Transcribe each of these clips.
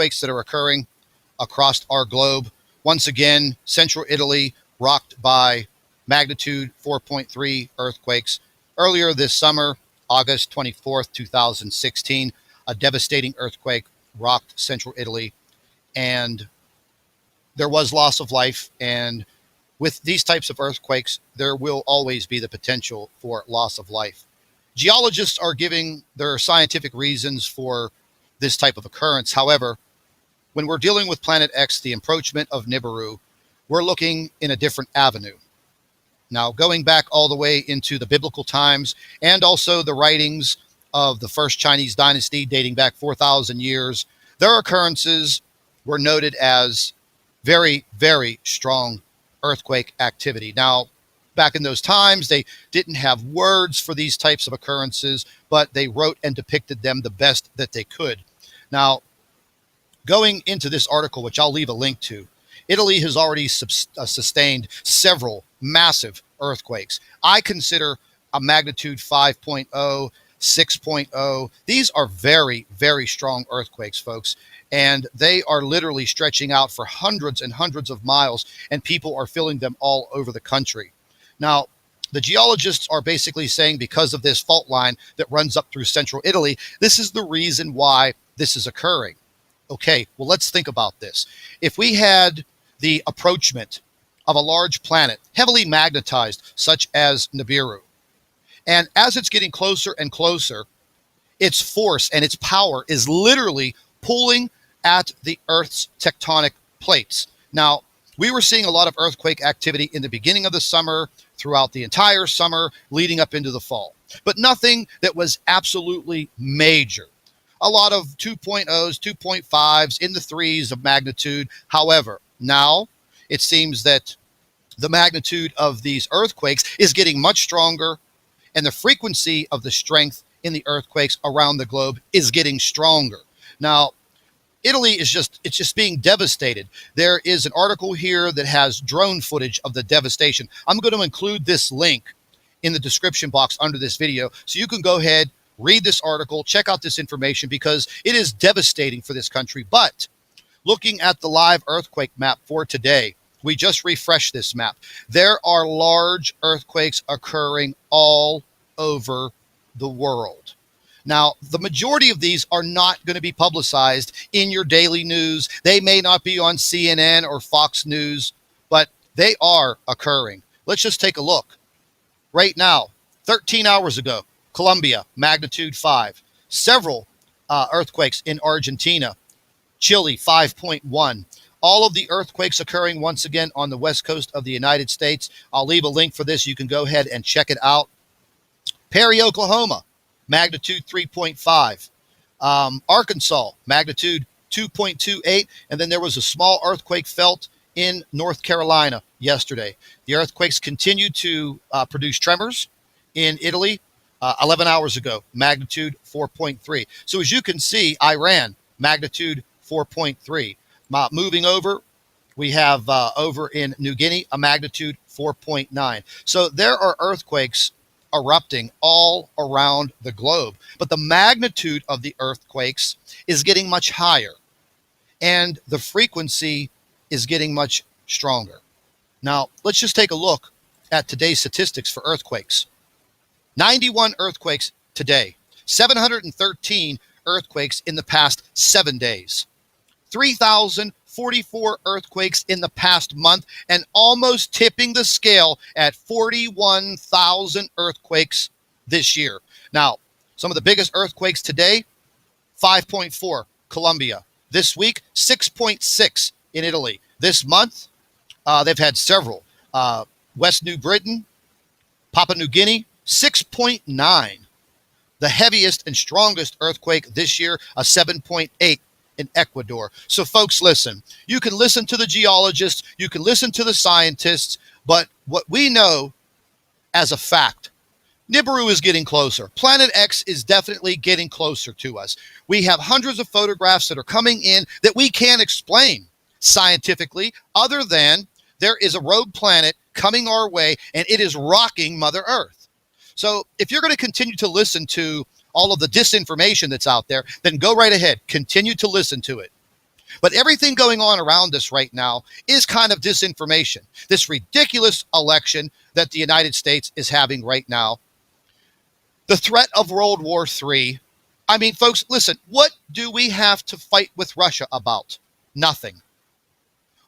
earthquakes that are occurring across our globe. Once again, central Italy rocked by magnitude 4.3 earthquakes. Earlier this summer, August 24th, 2016, a devastating earthquake rocked central Italy, and there was loss of life. And with these types of earthquakes, there will always be the potential for loss of life. Geologists are giving their scientific reasons for this type of occurrence. However, when we're dealing with Planet X, the encroachment of Nibiru, we're looking in a different avenue. Now, going back all the way into the biblical times and also the writings of the first Chinese dynasty dating back 4,000 years, their occurrences were noted as very, very strong earthquake activity. Now, back in those times, they didn't have words for these types of occurrences, but they wrote and depicted them the best that they could. Now, going into this article, which I'll leave a link to, Italy has already sustained several massive earthquakes. I consider a magnitude 5.0, 6.0. These are very, very strong earthquakes, folks. And they are literally stretching out for hundreds and hundreds of miles, and people are feeling them all over the country. Now, the geologists are basically saying because of this fault line that runs up through central Italy, this is the reason why this is occurring. Okay, well, let's think about this. If we had the approachment of a large planet, heavily magnetized, such as Nibiru, and as it's getting closer and closer, its force and its power is literally pulling at the Earth's tectonic plates. Now, we were seeing a lot of earthquake activity in the beginning of the summer, throughout the entire summer, leading up into the fall, but nothing that was absolutely major. A lot of 2.0s, 2.5s, in the threes of magnitude. However, now it seems that the magnitude of these earthquakes is getting much stronger, and the frequency of the strength in the earthquakes around the globe is getting stronger. Now, Italy is just being devastated. There is an article here that has drone footage of the devastation. I'm going to include this link in the description box under this video, so you can go ahead, read this article, check out this information, because it is devastating for this country. But looking at the live earthquake map for today, we just refreshed this map. There are large earthquakes occurring all over the world. Now, the majority of these are not going to be publicized in your daily news. They may not be on CNN or Fox News, but they are occurring. Let's just take a look. Right now, 13 hours ago, Colombia, magnitude 5. Several earthquakes in Argentina. Chile, 5.1. All of the earthquakes occurring once again on the west coast of the United States. I'll leave a link for this. You can go ahead and check it out. Perry, Oklahoma, magnitude 3.5. Arkansas, magnitude 2.28. And then there was a small earthquake felt in North Carolina yesterday. The earthquakes continue to produce tremors in Italy 11 hours ago, magnitude 4.3. So as you can see, Iran, magnitude 4.3. Moving over, we have over in New Guinea, a magnitude 4.9. So there are earthquakes erupting all around the globe, but the magnitude of the earthquakes is getting much higher, and the frequency is getting much stronger. Now, let's just take a look at today's statistics for earthquakes. 91 earthquakes today, 713 earthquakes in the past 7 days, 3,044 earthquakes in the past month, and almost tipping the scale at 41,000 earthquakes this year. Now, some of the biggest earthquakes today, 5.4, Colombia. This week, 6.6 in Italy. This month, they've had several. West New Britain, Papua New Guinea, 6.9. The heaviest and strongest earthquake this year, a 7.8 in Ecuador. So folks, listen, you can listen to the geologists, you can listen to the scientists, but what we know as a fact, Nibiru is getting closer. Planet X is definitely getting closer to us. We have hundreds of photographs that are coming in that we can't explain scientifically, other than there is a rogue planet coming our way and it is rocking Mother Earth. So if you're going to continue to listen to all of the disinformation that's out there, then go right ahead. Continue to listen to it. But everything going on around us right now is kind of disinformation. This ridiculous election that the United States is having right now, the threat of World War III. I mean, folks, listen, what do we have to fight with Russia about? Nothing.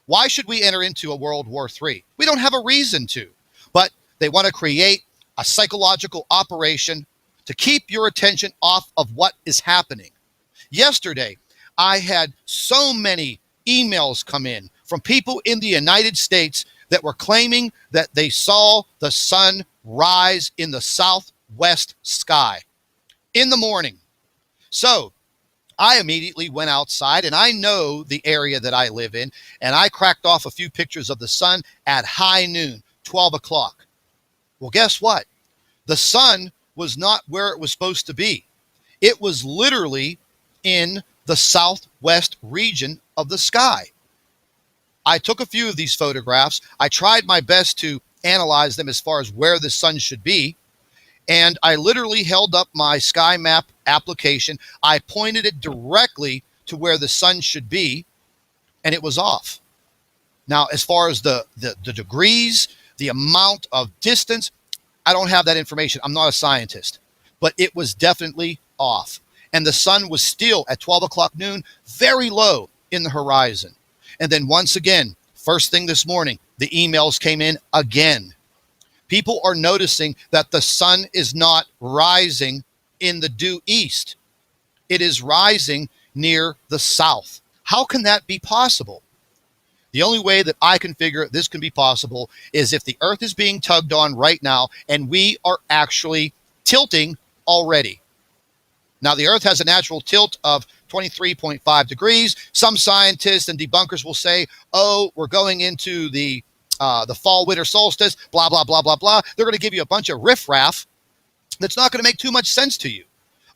Why should we enter into a World War III? We don't have a reason to. But they want to create a psychological operation to keep your attention off of what is happening. Yesterday, I had so many emails come in from people in the United States that were claiming that they saw the sun rise in the southwest sky in the morning. So I immediately went outside, and I know the area that I live in, and I cracked off a few pictures of the sun at high noon, 12 o'clock. Well, guess what? The sun was not where it was supposed to be. It was literally in the southwest region of the sky. I took a few of these photographs. I tried my best to analyze them as far as where the sun should be. And I literally held up my sky map application. I pointed it directly to where the sun should be, and it was off. Now, as far as the degrees, the amount of distance, I don't have that information. I'm not a scientist, but it was definitely off. And the sun was still at 12 o'clock noon, very low in the horizon. And then once again, first thing this morning, the emails came in again. People are noticing that the sun is not rising in the due east. It is rising near the south. How can that be possible? The only way that I can figure this can be possible is if the earth is being tugged on right now and we are actually tilting already. Now, the earth has a natural tilt of 23.5 degrees. Some scientists and debunkers will say, oh, we're going into the fall winter solstice, blah, blah, blah, blah, blah. They're going to give you a bunch of riffraff that's not going to make too much sense to you.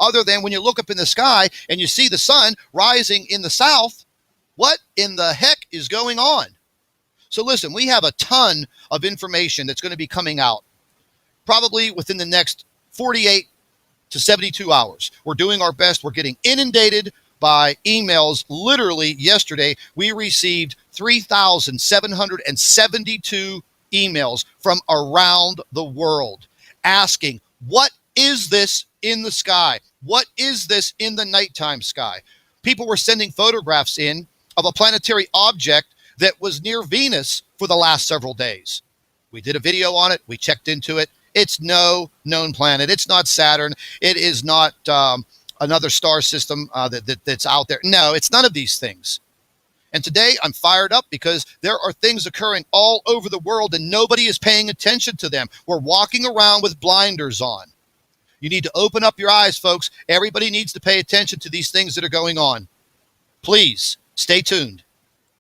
Other than when you look up in the sky and you see the sun rising in the south, what in the heck is going on? So listen, we have a ton of information that's going to be coming out probably within the next 48 to 72 hours. We're doing our best. We're getting inundated by emails. Literally yesterday, we received 3,772 emails from around the world asking, what is this in the sky? What is this in the nighttime sky? People were sending photographs in of a planetary object that was near Venus for the last several days. We did a video on it. We checked into it. It's no known planet. It's not Saturn. It is not another star system that's out there. No, it's none of these things. And today I'm fired up because there are things occurring all over the world and nobody is paying attention to them. We're walking around with blinders on. You need to open up your eyes, folks. Everybody needs to pay attention to these things that are going on. Please stay tuned.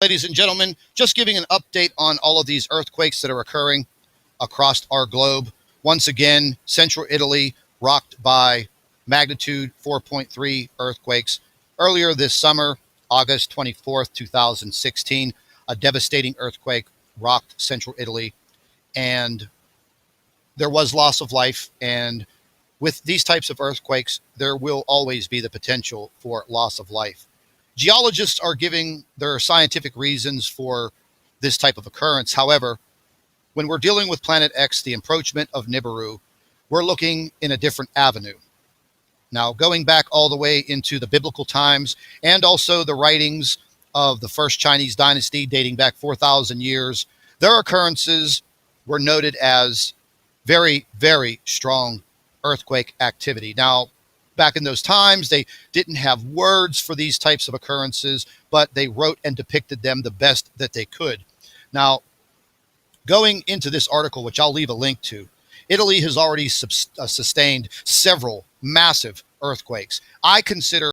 Ladies and gentlemen, just giving an update on all of these earthquakes that are occurring across our globe. Once again, central Italy rocked by magnitude 4.3 earthquakes. Earlier this summer, August 24th, 2016, a devastating earthquake rocked central Italy, and there was loss of life. And with these types of earthquakes, there will always be the potential for loss of life. Geologists are giving their scientific reasons for this type of occurrence. However, when we're dealing with Planet X, the encroachment of Nibiru, we're looking in a different avenue. Now, going back all the way into the biblical times and also the writings of the first Chinese dynasty dating back 4,000 years, their occurrences were noted as very, very strong earthquake activity. Now, back in those times, they didn't have words for these types of occurrences, but they wrote and depicted them the best that they could. Now, going into this article, which I'll leave a link to, Italy has already sustained several massive earthquakes. I consider